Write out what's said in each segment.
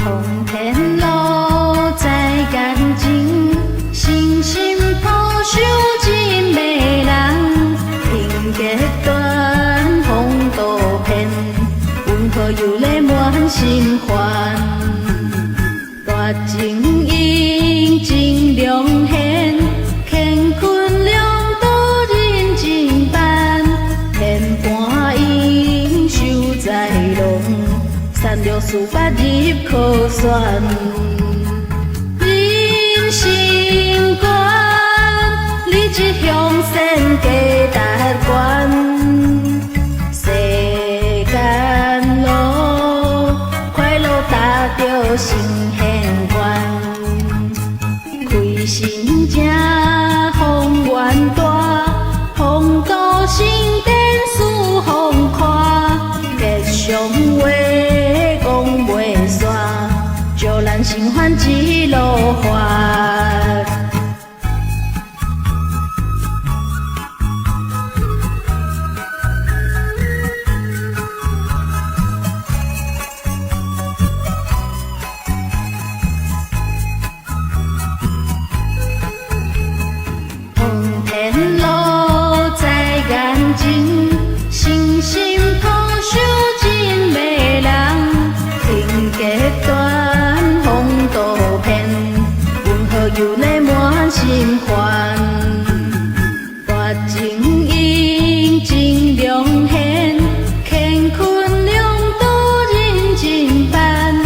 通天路在干净，心心抱手真美人。平结断，风度偏，温和又咧满心欢。大情应真良缘，乾坤两道人情办，天半应守在龙。三六四八入靠选，人生观，你一向先加达观。世间路，快乐达着心现关。开心正风愿大，风度心电事风看，吉祥话。就咱心欢一路发，通天路在干净，心心抱手真美人，平结断。又咧满心欢，大情应真良缘，乾坤两道人情办，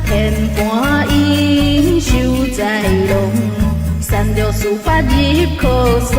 天半应守在龙，三六四八入靠选。